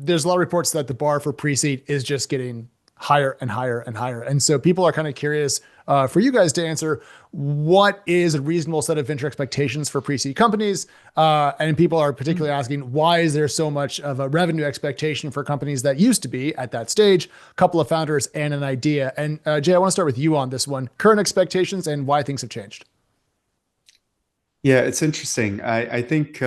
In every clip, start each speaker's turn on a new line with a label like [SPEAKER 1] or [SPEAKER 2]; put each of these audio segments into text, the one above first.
[SPEAKER 1] there's a lot of reports that the bar for pre-seed is just getting higher and higher and higher. And so people are kind of curious for you guys to answer, what is a reasonable set of venture expectations for pre-seed companies? And people are particularly asking, why is there so much of a revenue expectation for companies that used to be at that stage, a couple of founders and an idea? And Jay, I want to start with you on this one, current expectations and why things have changed.
[SPEAKER 2] Yeah, it's interesting. I think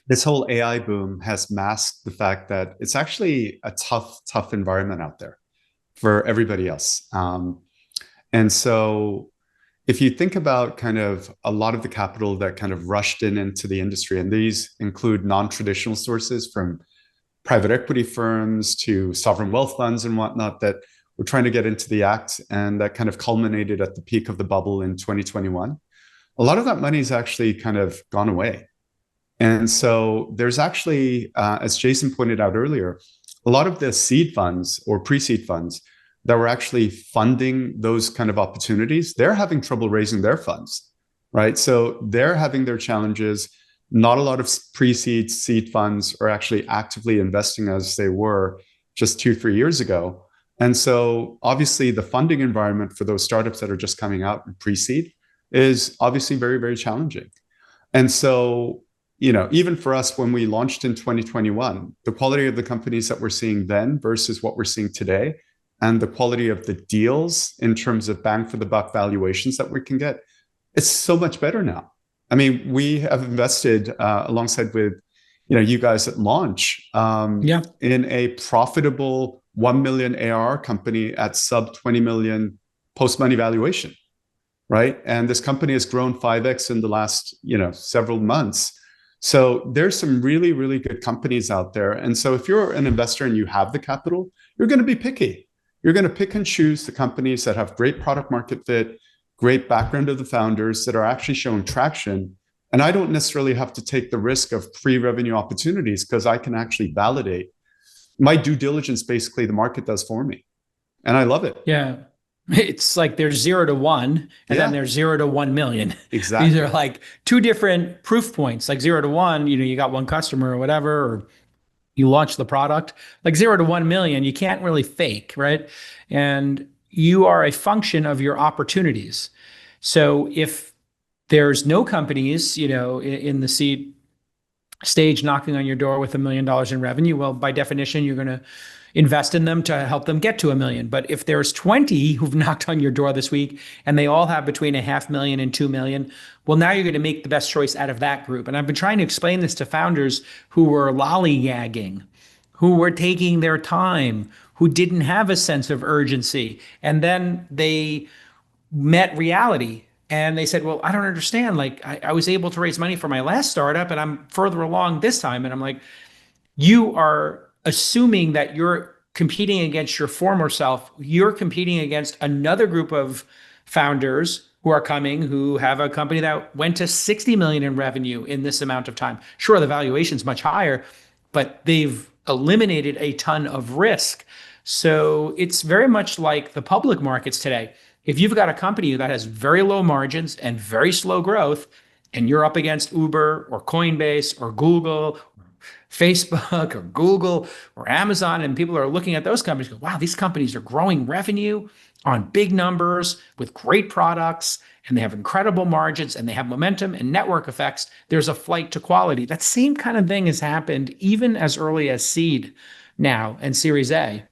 [SPEAKER 2] this whole AI boom has masked the fact that it's actually a tough environment out there for everybody else. And so if you think about kind of a lot of the capital that kind of rushed into the industry, and these include non-traditional sources from private equity firms to sovereign wealth funds and whatnot that were trying to get into the act, and that kind of culminated at the peak of the bubble in 2021. A lot of that money has actually kind of gone away. And so there's actually, as Jason pointed out earlier, a lot of the seed funds or pre-seed funds that were actually funding those kind of opportunities, they're having trouble raising their funds, right? So they're having their challenges. Not a lot of pre-seed seed funds are actually actively investing as they were just 2-3 years ago. And so obviously the funding environment for those startups that are just coming out in pre-seed is obviously very, very challenging. And so, you know, even for us, when we launched in 2021, the quality of the companies that we're seeing then versus what we're seeing today, and the quality of the deals in terms of bang for the buck valuations that we can get, it's so much better now. I mean, we have invested alongside with, you know, you guys at launch in a profitable 1 million ARR company at sub 20 million post-money valuation, right? And this company has grown 5x in the last, you know, several months. So there's some really, really good companies out there. And so if you're an investor and you have the capital, you're going to be picky. You're going to pick and choose the companies that have great product market fit, great background of the founders that are actually showing traction. And I don't necessarily have to take the risk of pre-revenue opportunities because I can actually validate my due diligence. Basically, the market does for me. And I love it.
[SPEAKER 3] Yeah. It's like there's 0 to 1 and then there's 0 to 1 million.
[SPEAKER 2] Exactly.
[SPEAKER 3] These are like two different proof points, like 0 to 1, you know, you got one customer or whatever, or you launch the product. Like 0 to 1 million, you can't really fake, right? And you are a function of your opportunities. So if there's no companies, you know, in the seed stage knocking on your door with $1 million in revenue, well, by definition, you're going to invest in them to help them get to 1 million. But if there's 20 who've knocked on your door this week and they all have between $500,000 and $2 million, well, now you're going to make the best choice out of that group. And I've been trying to explain this to founders who were lollygagging, who were taking their time, who didn't have a sense of urgency. And then they met reality and they said, well, I don't understand. Like I was able to raise money for my last startup and I'm further along this time. And I'm like, you are assuming that you're competing against your former self. You're competing against another group of founders who are coming, who have a company that went to 60 million in revenue in this amount of time. Sure, the valuation's much higher, but they've eliminated a ton of risk. So it's very much like the public markets today. If you've got a company that has very low margins and very slow growth, and you're up against Uber or Coinbase or Google, Facebook or Google or Amazon, and people are looking at those companies go, wow, these companies are growing revenue on big numbers with great products, and they have incredible margins and they have momentum and network effects. There's a flight to quality. That same kind of thing has happened even as early as seed now and Series A.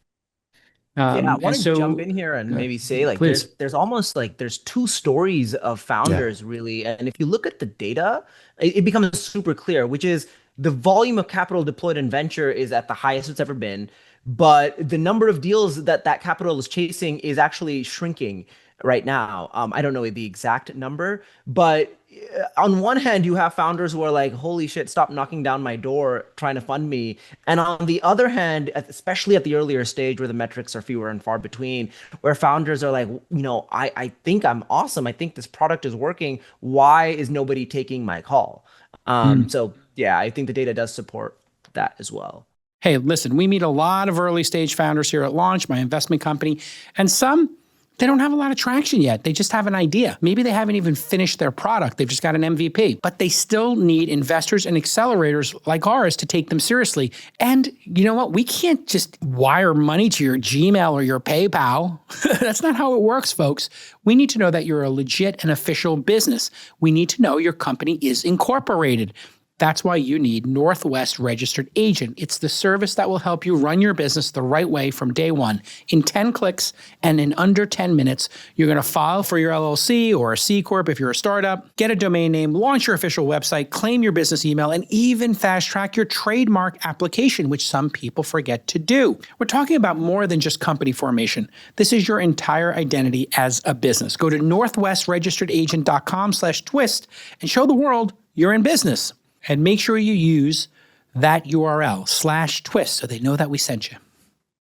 [SPEAKER 4] I want to jump in here and maybe say, like, there's almost like there's two stories of founders really. And if you look at the data, it becomes super clear, which is the volume of capital deployed in venture is at the highest it's ever been, but the number of deals that capital is chasing is actually shrinking right now. I don't know the exact number, but on one hand, you have founders who are like, holy shit, stop knocking down my door trying to fund me. And on the other hand, especially at the earlier stage where the metrics are fewer and far between, where founders are like, you know, I think I'm awesome. I think this product is working. Why is nobody taking my call? So yeah, I think the data does support that as well.
[SPEAKER 3] Hey, listen, we meet a lot of early stage founders here at Launch, my investment company, and some They don't have a lot of traction yet. They just have an idea. Maybe they haven't even finished their product. They've just got an MVP, but they still need investors and accelerators like ours to take them seriously. And you know what? We can't just wire money to your Gmail or your PayPal. That's not how it works, folks. We need to know that you're a legit and official business. We need to know your company is incorporated. That's why you need Northwest Registered Agent. It's the service that will help you run your business the right way from day one. In 10 clicks and in under 10 minutes, you're going to file for your LLC or a C Corp if you're a startup, get a domain name, launch your official website, claim your business email, and even fast track your trademark application, which some people forget to do. We're talking about more than just company formation. This is your entire identity as a business. Go to northwestregisteredagent.com/twist and show the world you're in business. And make sure you use that URL /twist so they know that we sent you.